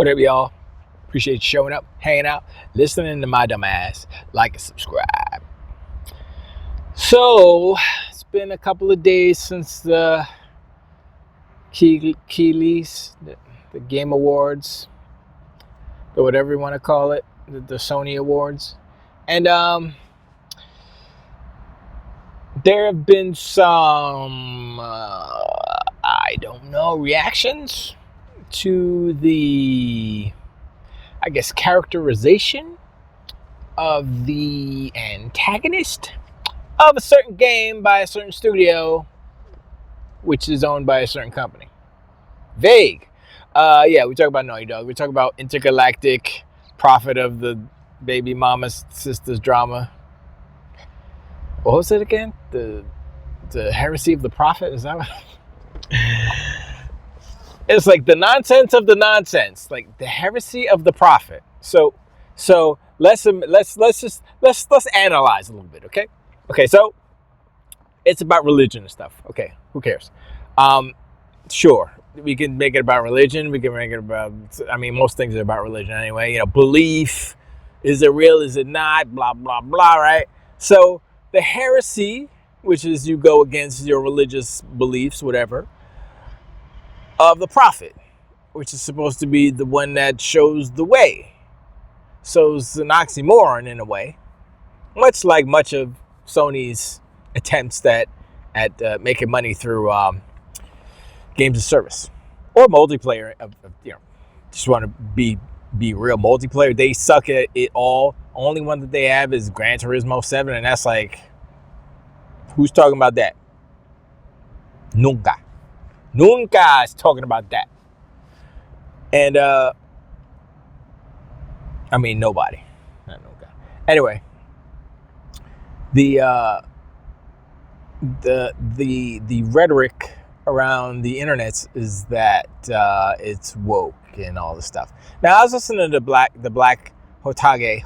Whatever, y'all. Appreciate you showing up, hanging out, listening to my dumb ass. Like and subscribe. So, it's been a couple of days since the Keelys, the Game Awards, or whatever you want to call it, the Sony Awards. And there have been some, I don't know, reactions to the, I guess, characterization of the antagonist of a certain game by a certain studio, which is owned by a certain company. Vague. Yeah, we talk about Naughty Dog. We talk about Intergalactic, prophet of the baby mama's sister's drama. What was it again? The heresy of the prophet? Is that what? It's like the nonsense of the nonsense, like the heresy of the prophet. So let's analyze a little bit, okay? Okay, so it's about religion and stuff. Okay, who cares? Sure, we can make it about religion. We can make it about, I mean, most things are about religion anyway. You know, belief. Is it real? Is it not? Blah, blah, blah, right? So the heresy, which is you go against your religious beliefs, whatever, of the prophet, which is supposed to be the one that shows the way. So it's an oxymoron in a way, much like much of Sony's attempts at making money through games of service or multiplayer. Just want to be real. Multiplayer, they suck at it all. Only one that they have is Gran Turismo 7, and that's like, who's talking about that? Nunca is talking about that. And I mean, nobody. Not nunca. Anyway, the rhetoric around the internet is that it's woke and all this stuff. Now, I was listening to the Black Hokage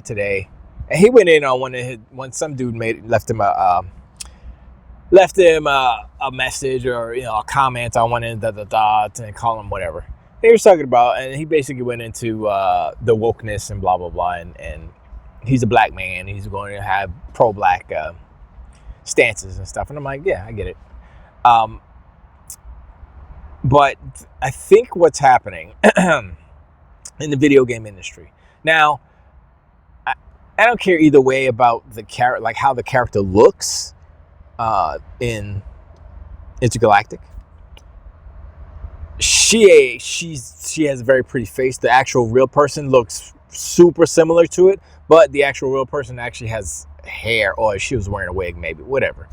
today, and he went in on when some dude left him a message or a comment on one end and call him whatever. He was talking about, and he basically went into the wokeness and blah blah blah, and he's a black man. He's going to have pro-black stances and stuff, and I'm like, yeah, I get it. But I think what's happening in the video game industry now, I don't care either way about the character, like how the character looks in Intergalactic. She has a very pretty face. The actual real person looks super similar to it, but the actual real person actually has hair, or she was wearing a wig, maybe, whatever.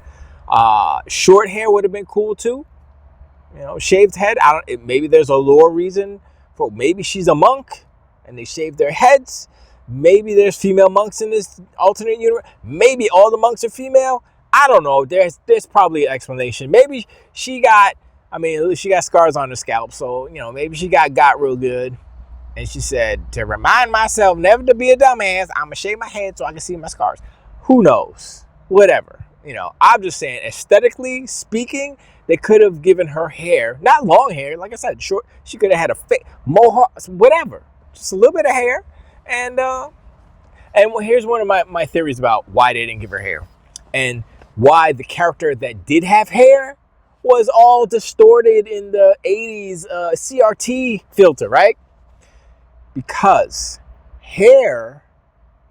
Short hair would have been cool too. Shaved head. Maybe there's a lore reason for. Maybe she's a monk, and they shaved their heads. Maybe there's female monks in this alternate universe. Maybe all the monks are female. I don't know. There's probably an explanation. Maybe she got scars on her scalp, so maybe she got real good, and she said, to remind myself never to be a dumbass, I'm gonna shave my head so I can see my scars. Who knows? Whatever. I'm just saying, aesthetically speaking, they could have given her hair, not long hair, like I said, short. She could have had a mohawk, whatever, just a little bit of hair, and here's one of my theories about why they didn't give her hair, and why the character that did have hair was all distorted in the 80s CRT filter, right? Because hair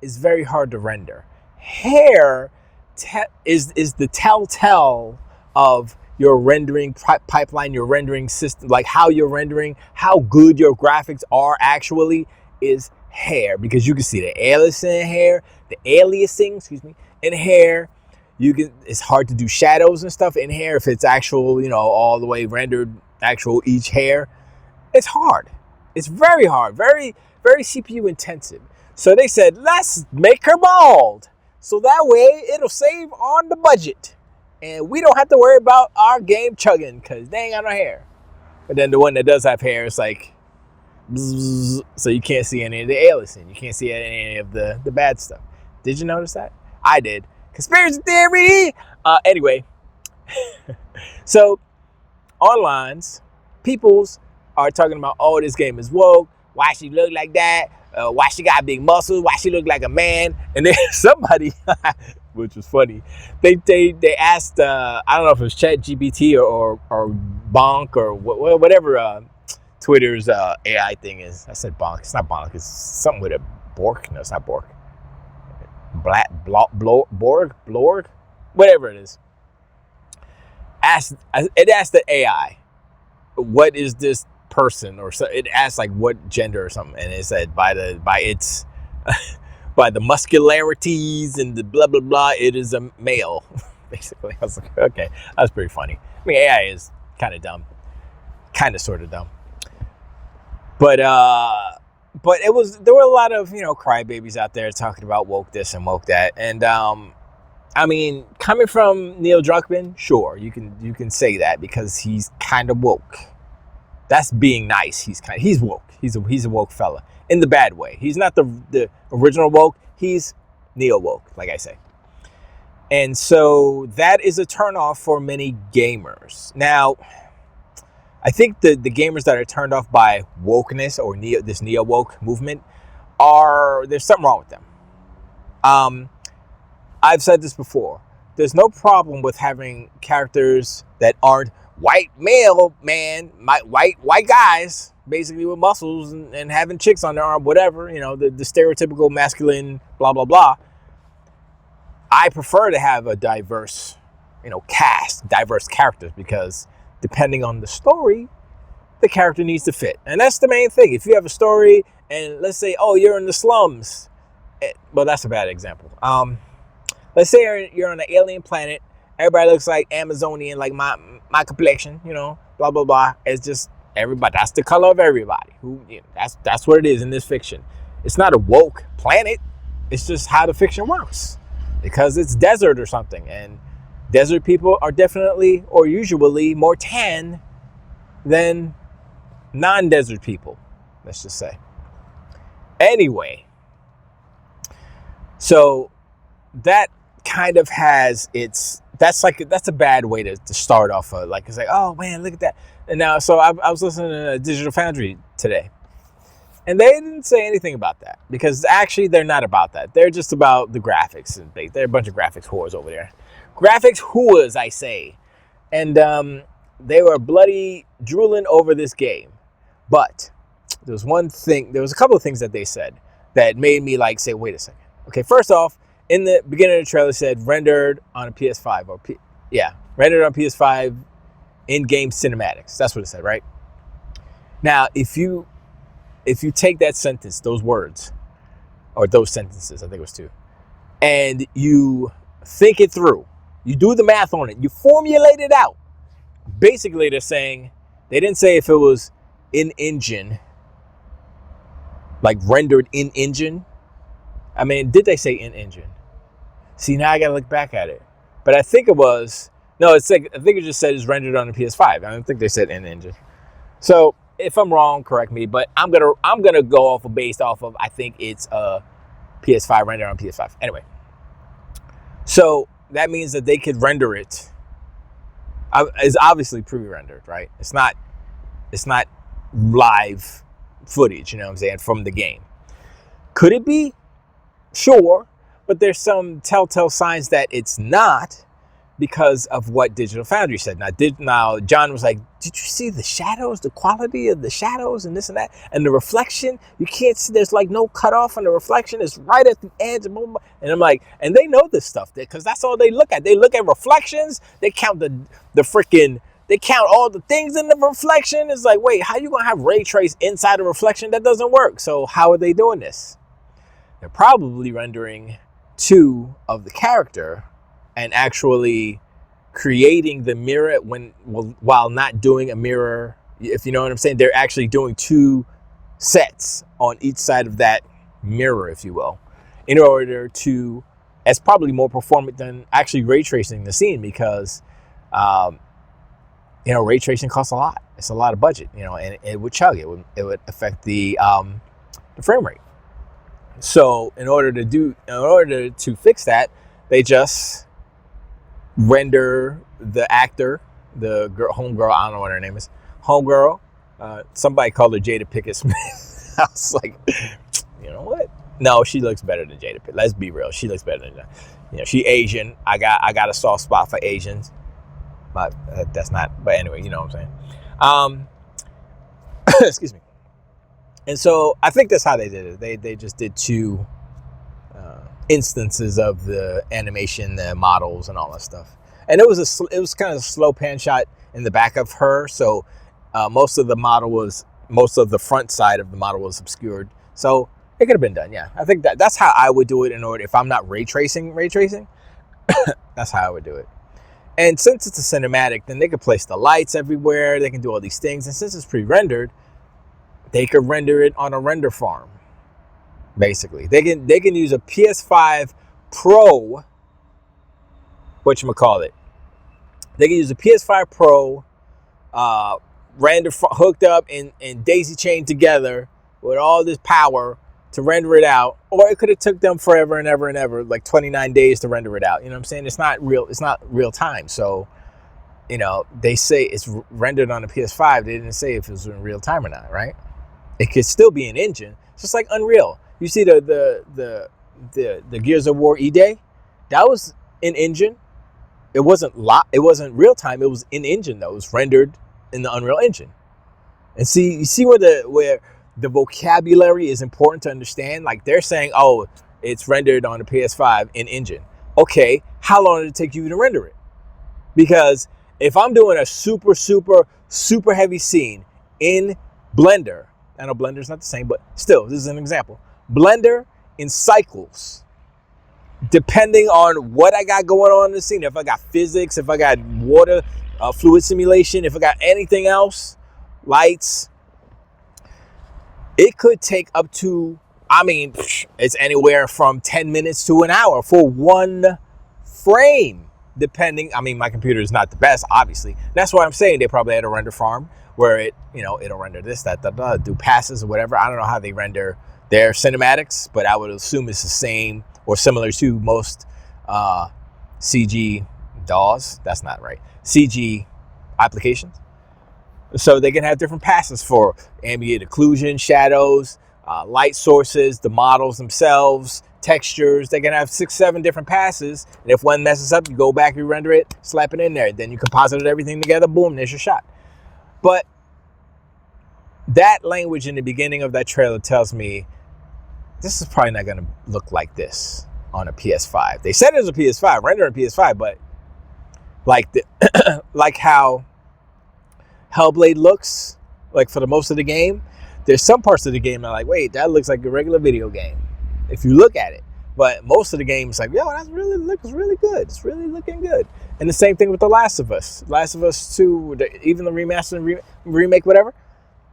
is very hard to render. Hair is the telltale of your rendering pipeline, your rendering system, like how you're rendering, how good your graphics are actually is hair, because you can see the aliasing in hair. It's hard to do shadows and stuff in hair if it's actual, all the way rendered actual each hair. It's hard. It's very hard, very, very CPU intensive. So they said, let's make her bald. So that way it'll save on the budget. And we don't have to worry about our game chugging because they ain't got no hair. But then the one that does have hair is like, bzzz, so you can't see any of the aliasing. You can't see any of the bad stuff. Did you notice that? I did. Conspiracy theory! Anyway, so onlines, peoples are talking about, oh, this game is woke. Why she look like that? Why she got big muscles? Why she look like a man? And then somebody, which was funny, they asked, I don't know if it was ChatGPT or Bonk or whatever Twitter's AI thing is. I said Bonk. It's not Bonk. It's something with a Bork. No, it's not Bork. Blorg, whatever it is. It asked the AI, what is this person, or so it asked like what gender or something, and it said by its by the muscularities and the blah blah blah, it is a male. Basically, I was like, okay, that's pretty funny. I mean, AI is kind of dumb, kind of sort of dumb, but there were a lot of crybabies out there talking about woke this and woke that, and I mean, coming from Neil Druckmann, sure, you can say that because he's kind of woke. That's being nice. He's woke. He's a woke fella in the bad way. He's not the original woke. He's neo woke, like I say. And so that is a turnoff for many gamers. Now, I think the gamers that are turned off by wokeness or this neo woke movement there's something wrong with them. I've said this before. There's no problem with having characters that aren't white white guys, basically with muscles and having chicks on their arm, whatever, the stereotypical masculine, blah, blah, blah. I prefer to have a diverse, cast, diverse characters, because depending on the story, the character needs to fit. And that's the main thing. If you have a story and let's say, oh, you're in the slums. Well, that's a bad example. Let's say you're on an alien planet. Everybody looks like Amazonian, like my complexion, blah, blah, blah. It's just everybody. That's the color of everybody. That's what it is in this fiction. It's not a woke planet. It's just how the fiction works, because it's desert or something. And desert people are definitely or usually more tan than non-desert people, let's just say. Anyway, so that kind of has that's a bad way to start off. It's like, oh man, look at that. And now, so I was listening to Digital Foundry today, and they didn't say anything about that, because actually they're not about that. They're just about the graphics, and they're a bunch of graphics whores over there. Graphics whores, I say. And they were bloody drooling over this game. But there was a couple of things that they said that made me say, wait a second. Okay, first off, in the beginning of the trailer, it said rendered on a PS5 rendered on PS5 in-game cinematics. That's what it said, right? Now, if you take that sentence, those words, or those sentences, I think it was two, and you think it through, you do the math on it, you formulate it out. Basically, they're saying, they didn't say if it was in-engine, like rendered in-engine. I mean, did they say in-engine? See, now I gotta look back at it. But I think it was, no, I think it just said it's rendered on the PS5. I don't think they said in-engine. So if I'm wrong, correct me, but I'm gonna go based off of, I think it's a PS5 rendered on PS5. Anyway. So that means that they could render it. It's obviously pre-rendered, right? It's not live footage, you know what I'm saying, from the game. Could it be? Sure, but there's some telltale signs that it's not, because of what Digital Foundry said. Now John was like, did you see the shadows, the quality of the shadows and this and that, and the reflection? You can't see, there's no cutoff on the reflection. It's right at the edge. And I'm like, and they know this stuff, because that's all they look at. They look at reflections. They count they count all the things in the reflection. It's like, wait, how you gonna have ray trace inside a reflection? That doesn't work. So how are they doing this? They're probably rendering 2 of the character and actually creating the mirror while not doing a mirror, if you know what I'm saying. They're actually doing 2 sets on each side of that mirror, if you will, in order to, as probably more performant than actually ray tracing the scene, because ray tracing costs a lot. It's a lot of budget, and it would chug. It would affect the frame rate. So in order to fix that, they just render the actor, the girl, homegirl, I don't know what her name is, homegirl, Somebody called her Jada Pinkett Smith. I was like, you know what? No, she looks better than Jada Pinkett. Let's be real. She looks better than that. She Asian. I got a soft spot for Asians. But that's not. But anyway, you know what I'm saying. Excuse me. And so I think that's how they did it. They just did two instances of the animation, the models, and all that stuff. And it was kind of a slow pan shot in the back of her. So most of the front side of the model was obscured. So it could have been done. Yeah, I think that's how I would do it in order. If I'm not ray tracing, that's how I would do it. And since it's a cinematic, then they could place the lights everywhere. They can do all these things. And since it's pre-rendered, they could render it on a render farm. Basically, they can use a PS5 Pro. Whatchamacallit. They can use a PS5 Pro, render hooked up and daisy chained together with all this power to render it out, or it could have took them forever and ever and ever, like 29 days to render it out. You know what I'm saying? It's not real time. So, they say it's rendered on the PS5. They didn't say if it was in real time or not, right? It could still be an engine. It's just like Unreal. You see the Gears of War E-Day? That was an engine. It wasn't real time. It was in engine though. It was rendered in the Unreal Engine. And you see where the vocabulary is important to understand. Like they're saying, oh, it's rendered on the PS5 in engine. Okay, how long did it take you to render it? Because if I'm doing a super, super, super heavy scene in Blender, I know Blender's not the same, but still, this is an example. Blender in cycles, depending on what I got going on in the scene. If I got physics, if I got water, fluid simulation, if I got anything else, lights, it could take up to, it's anywhere from 10 minutes to an hour for one frame, depending. My computer is not the best, obviously. That's why I'm saying they probably had a render farm where it'll render this, that, do passes or whatever. I don't know how they render their cinematics, but I would assume it's the same or similar to most CG DAWs. That's not right. CG applications. So they can have different passes for ambient occlusion, shadows, light sources, the models themselves, textures. They can have 6-7 different passes. And if one messes up, you go back, you render it, slap it in there. Then you composite everything together. Boom, there's your shot. But that language in the beginning of that trailer tells me this is probably not going to look like this on a PS5. They said it was a PS5, rendering PS5, but like how Hellblade looks, like for the most of the game, there's some parts of the game that are like, wait, that looks like a regular video game if you look at it. But most of the game is like, yo, that really looks really good. It's really looking good. And the same thing with The Last of Us. Last of Us 2, even the remaster and remake, whatever.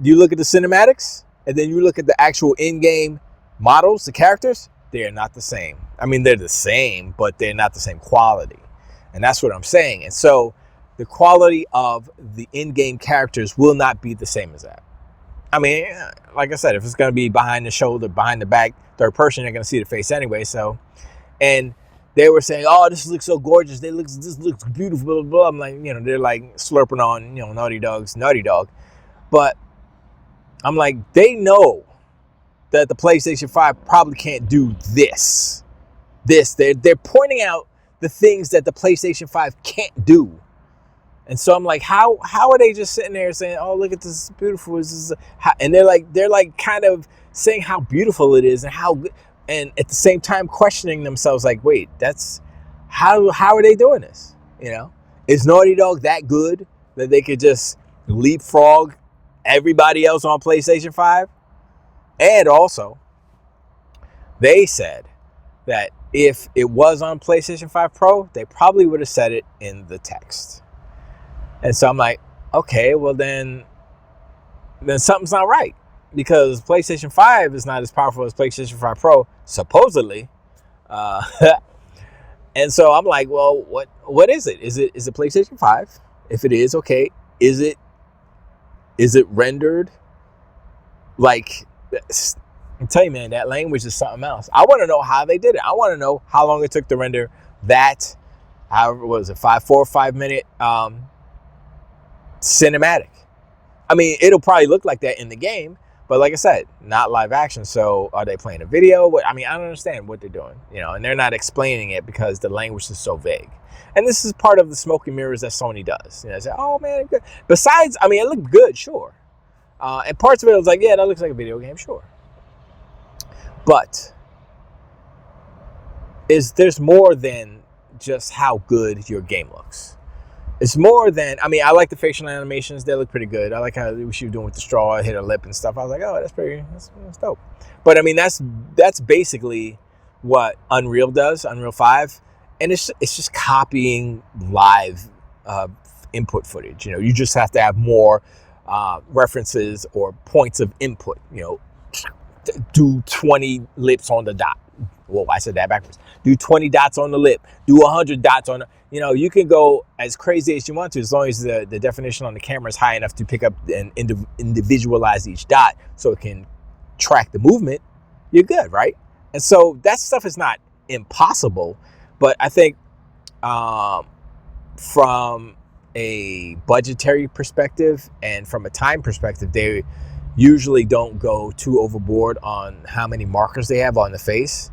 You look at the cinematics, and then you look at the actual in-game models, the characters, they're not the same. They're the same, but they're not the same quality. And that's what I'm saying. And so the quality of the in-game characters will not be the same as that. Like I said, if it's going to be behind the shoulder, behind the back, third person, you're going to see the face anyway. So, and they were saying, oh, this looks so gorgeous. This looks beautiful, blah, blah, blah. I'm like, they're like slurping on, Naughty Dog. But I'm like, they know that the PlayStation 5 probably can't do this. They're pointing out the things that the PlayStation 5 can't do. And so I'm like, how are they just sitting there saying, oh, look at this, beautiful. And they're like kind of saying how beautiful it is and how good, and at the same time questioning themselves, like, wait, that's how are they doing this? Is Naughty Dog that good that they could just leapfrog everybody else on PlayStation 5? And also, they said that if it was on PlayStation 5 Pro, they probably would have said it in the text. And so I'm like, okay, well then something's not right, because PlayStation 5 is not as powerful as PlayStation 5 Pro, supposedly. And so I'm like, well, what is it? Is it PlayStation 5? If it is, okay, is it rendered like? I'm telling you, man, that language is something else. I want to know how they did it. I want to know how long it took to render that. However, was it 5 minute cinematic? I mean, it'll probably look like that in the game, but like I said, not live action. So are they playing a video? I mean, I don't understand what they're doing, and they're not explaining it because the language is so vague. And this is part of the smoke and mirrors that Sony does. Say, oh man, good. Besides, I mean, it looked good, sure. And parts of it was like, yeah, that looks like a video game, sure. But there's more than just how good your game looks. It's more than, I mean, I like the facial animations. They look pretty good. I like how she was doing with the straw, hit her lip and stuff. I was like, oh, that's dope. But I mean, that's basically what Unreal does, Unreal 5. And it's just copying live input footage. You just have to have more references or points of input. Do 20 lips on the dot. Whoa, I said that backwards. Do 20 dots on the lip. Do 100 dots on the, you can go as crazy as you want to, as long as the definition on the camera is high enough to pick up and individualize each dot so it can track the movement. You're good, right? And so that stuff is not impossible, but I think from a budgetary perspective and from a time perspective, they usually don't go too overboard on how many markers they have on the face,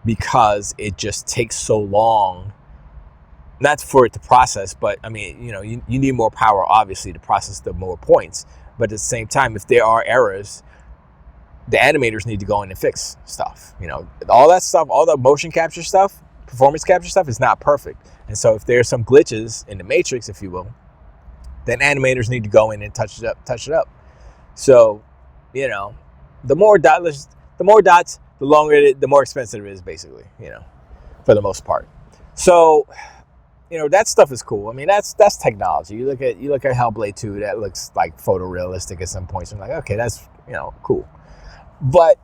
because it just takes so long, not for it to process, but I mean, you need more power, obviously, to process the more points. But at the same time, if there are errors, the animators need to go in and fix stuff. All that stuff, all the motion capture stuff, performance capture stuff is not perfect. And so if there's some glitches in the matrix, if you will, then animators need to go in and touch it up. So, the more dots, the longer the more expensive it is, basically, for the most part. So, that stuff is cool. I mean, that's technology. You look at Hellblade 2, that looks like photorealistic at some points. I'm like, okay, that's, cool. But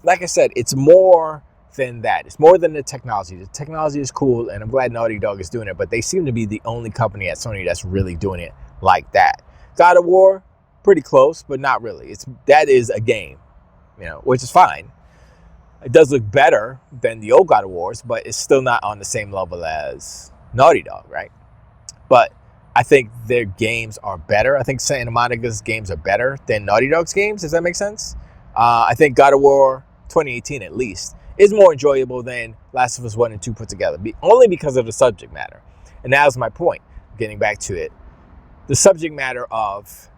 like I said, it's more than that. It's more than the technology. The technology is cool, and I'm glad Naughty Dog is doing it, but they seem to be the only company at Sony that's really doing it like that. God of War, pretty close, but not really. That is a game, which is fine. It does look better than the old God of Wars, but it's still not on the same level as Naughty Dog, right? But I think their games are better. I think Santa Monica's games are better than Naughty Dog's games. Does that make sense? I think God of War 2018, at least, is more enjoyable than Last of Us 1 and 2 put together, only because of the subject matter. And that was my point, getting back to it. The subject matter of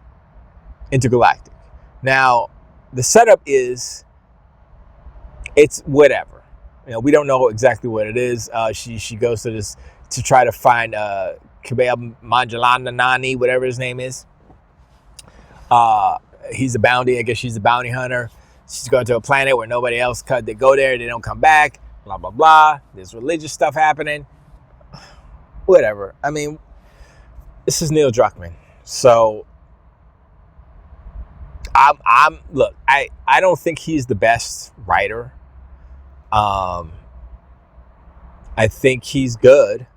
Intergalactic. Now, the setup is, it's whatever. We don't know exactly what it is. She goes to this to try to find Kabel Manjalana Nani, whatever his name is. He's a bounty. I guess she's a bounty hunter. She's going to a planet where nobody else they go there. They don't come back. Blah, blah, blah. There's religious stuff happening. Whatever. I mean, this is Neil Druckmann. So, look, I don't think he's the best writer. I think he's good,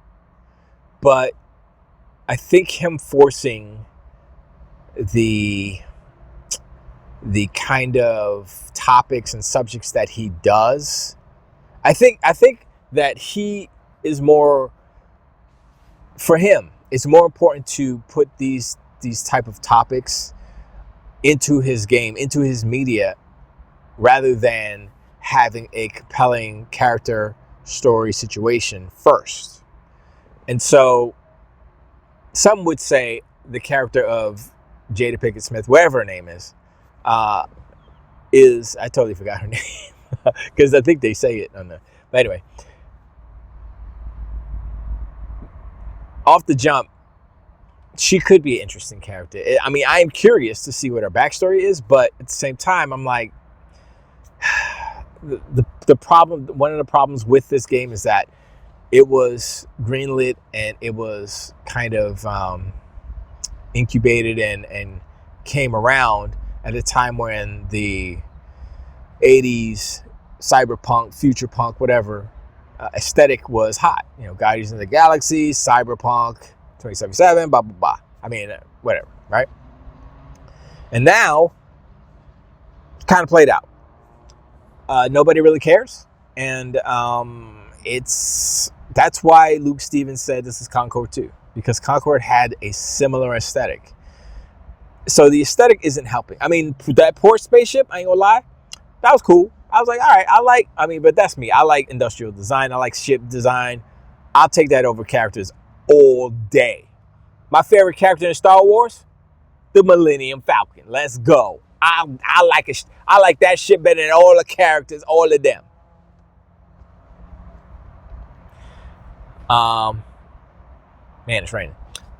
but I think him forcing the kind of topics and subjects that he does, I think that he is more, for him, it's more important to put these type of topics into his game, into his media, rather than having a compelling character story situation first. And so some would say the character of Jada Pinkett Smith, whatever her name is, I totally forgot her name because I think they say it on the, but anyway, off the jump, she could be an interesting character. I mean, I am curious to see what her backstory is, but at the same time, I'm like, the problem, one of the problems with this game is that it was greenlit and it was kind of incubated and came around at a time when the 80s cyberpunk, future punk, whatever aesthetic was hot. Guardians of the Galaxy, cyberpunk, 2077, blah, blah, blah. I mean, whatever, right? And now, kind of played out. Nobody really cares. And that's why Luke Stevens said this is Concord 2. Because Concord had a similar aesthetic. So the aesthetic isn't helping. I mean, that port spaceship, I ain't gonna lie, that was cool. I was like, all right, but that's me. I like industrial design. I like ship design. I'll take that over characters all day. My favorite character in Star Wars, the Millennium Falcon. Let's go. I like it. I like that shit better than all the characters, all of them. Man, it's raining.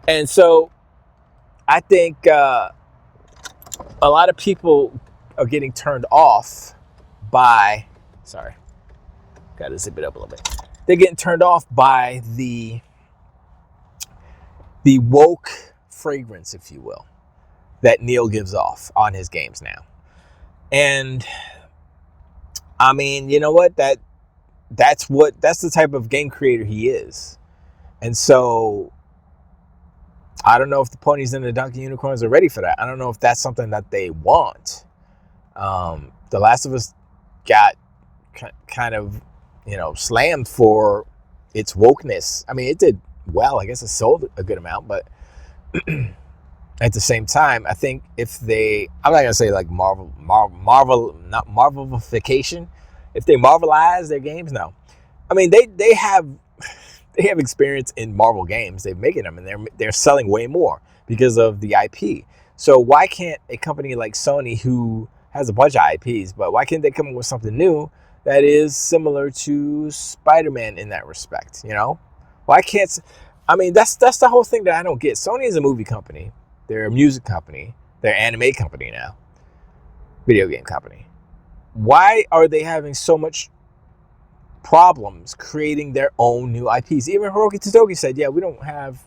And so I think a lot of people are getting turned off by, sorry, got to zip it up a little bit. They're getting turned off by the woke fragrance, if you will, that Neil gives off on his games now. And I mean, you know what? That's the type of game creator he is. And so I don't know if the ponies and the donkey unicorns are ready for that. I don't know if that's something that they want. The Last of Us got kind of, slammed for its wokeness. I mean, it did well. I guess it sold a good amount, but at the same time, I think I'm not gonna say like Marvel, not Marvelification. If they Marvelize their games, no. I mean, they have experience in Marvel games. They're making them, and they're selling way more because of the IP. So why can't a company like Sony, who has a bunch of IPs, but why can't they come up with something new that is similar to Spider-Man in that respect? Why can't? I mean, that's the whole thing that I don't get. Sony is a movie company. They're a music company. They're an anime company now. Video game company. Why are they having so much problems creating their own new IPs? Even Hiroki Totoki said, yeah, we don't have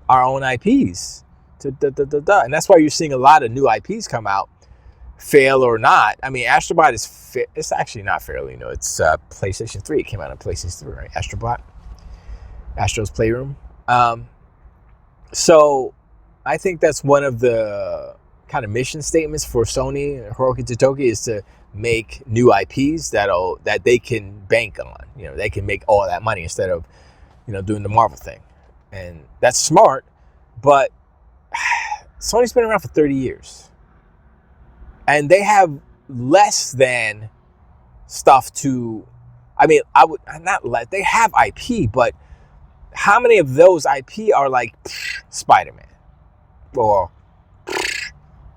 our own IPs. And that's why you're seeing a lot of new IPs come out, fail or not. I mean, Astrobot it's actually not fairly new. It's PlayStation 3. It came out on PlayStation 3, right? Astrobot. Astro's Playroom. So I think that's one of the kind of mission statements for Sony and Hiroki Totoki is to make new IPs that they can bank on. They can make all that money instead of, doing the Marvel thing. And that's smart, but Sony's been around for 30 years. And they have less than stuff to, I mean, they have IP, but how many of those IP are like Spider-Man? Or, I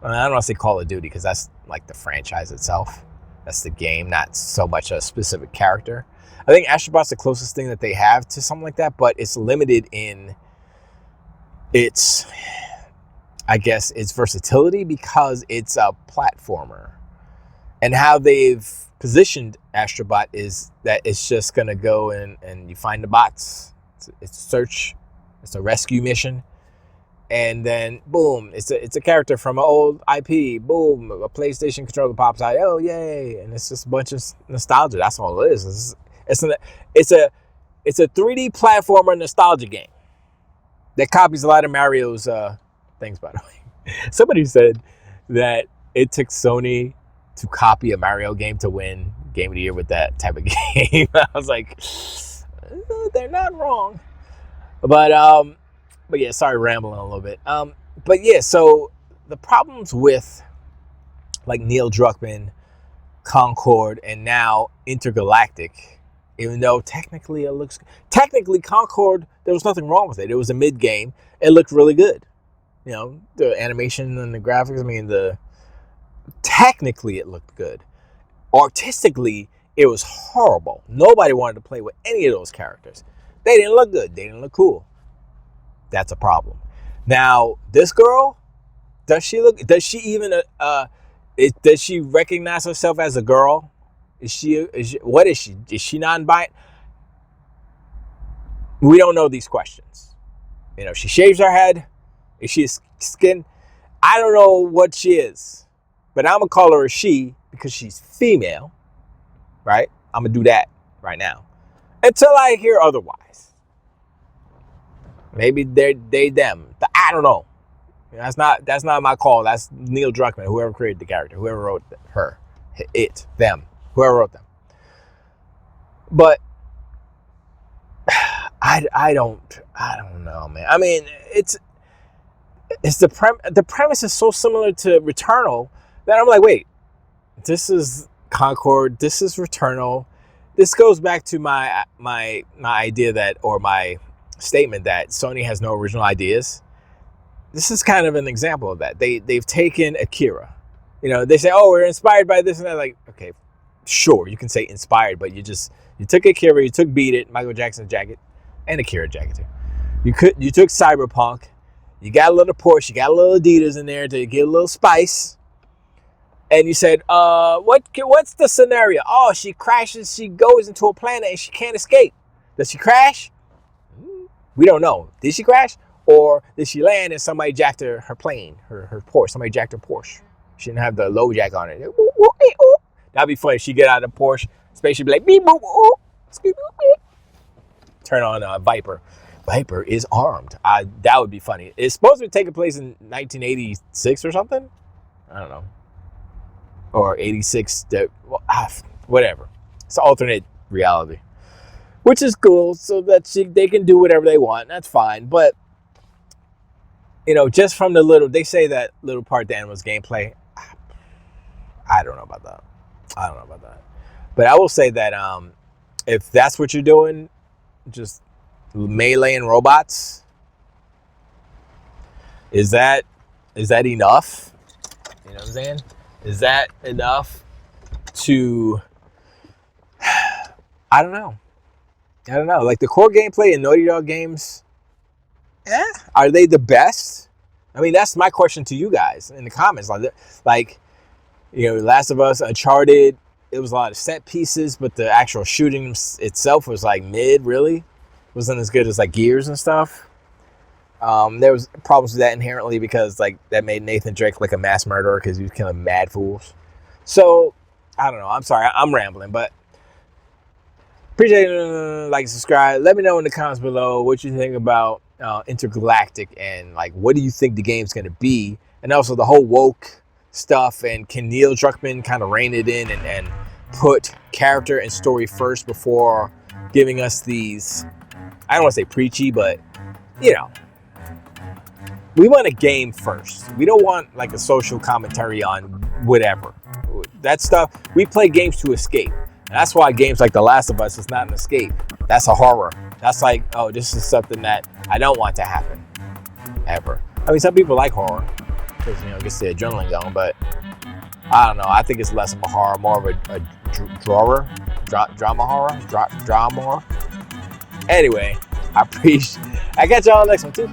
don't want to say Call of Duty because that's like the franchise itself. That's the game, not so much a specific character. I think Astrobot's the closest thing that they have to something like that, but it's limited in its versatility because it's a platformer. And how they've positioned Astrobot is that it's just going to go and you find the bots. It's a search. It's a rescue mission. And then, boom, it's a character from an old IP. Boom, a PlayStation controller pops out. Oh, yay. And it's just a bunch of nostalgia. That's all it is. It's a 3D platformer nostalgia game that copies a lot of Mario's things, by the way. Somebody said that it took Sony to copy a Mario game to win Game of the Year with that type of game. I was like, they're not wrong. But yeah, sorry, rambling a little bit. But yeah, so the problems with like Neil Druckmann, Concord, and now Intergalactic, even though technically Concord, there was nothing wrong with it. It was a mid game. It looked really good. The animation and the graphics. I mean, technically it looked good. Artistically, it was horrible. Nobody wanted to play with any of those characters. They didn't look good. They didn't look cool. That's a problem. Now, this girl, does she recognize herself as a girl? What is she? Is she non-binary? We don't know these questions. She shaves her head. Is she skin? I don't know what she is, but I'm gonna call her a she because she's female, right? I'm gonna do that right now until I hear otherwise. Maybe they them. I don't know. That's not my call. That's Neil Druckmann, whoever created the character, whoever wrote her, it, them, whoever wrote them. But I don't know, man. I mean, It's the premise is so similar to Returnal that I'm like, wait, this is Concord, this is Returnal. This goes back to my idea that, or my statement that Sony has no original ideas. This is kind of an example of that. They've taken Akira. They say, oh, we're inspired by this and that. Like, okay, sure, you can say inspired, but you took Akira, you took Beat It, Michael Jackson's jacket, and Akira jacket too. You took Cyberpunk, you got a little Porsche, you got a little Adidas in there to get a little spice, and you said, what's the scenario? Oh, she crashes, she goes into a planet and she can't escape. Does she crash? We don't know. Did she crash? Or did she land and somebody jacked her plane, her Porsche? Somebody jacked her Porsche. She didn't have the low jack on it. That'd be funny. She get out of the Porsche, spaceship be like, beep, boop, boop, turn on Viper. Viper is armed. That would be funny. It's supposed to be taking place in 1986 or something. I don't know. Or 86. Whatever. It's an alternate reality. Which is cool, so that they can do whatever they want. That's fine. But, just from they say that little part the animals gameplay. I don't know about that. But I will say that if that's what you're doing, just meleeing robots, is that enough? You know what I'm saying? Is that enough to... I don't know. Like the core gameplay in Naughty Dog games, are they the best? I mean, that's my question to you guys in the comments. Like, Last of Us, Uncharted, it was a lot of set pieces, but the actual shooting itself was like mid, really. Wasn't as good as like Gears and stuff. There was problems with that inherently because like that made Nathan Drake like a mass murderer because he was killing mad fools. So, I don't know. I'm sorry. I'm rambling, but appreciate it. Like, subscribe. Let me know in the comments below what you think about Intergalactic and like what do you think the game's going to be, and also the whole woke stuff, and can Neil Druckmann kind of rein it in and put character and story first before giving us these, I don't want to say preachy, but we want a game first. We don't want like a social commentary on whatever. That stuff, we play games to escape. And that's why games like The Last of Us is not an escape. That's a horror. That's like, oh, this is something that I don't want to happen ever. I mean, some people like horror because, it gets the adrenaline going, but I don't know. I think it's less of a horror, more of a drama horror. Drama horror. Anyway, I catch y'all next one too.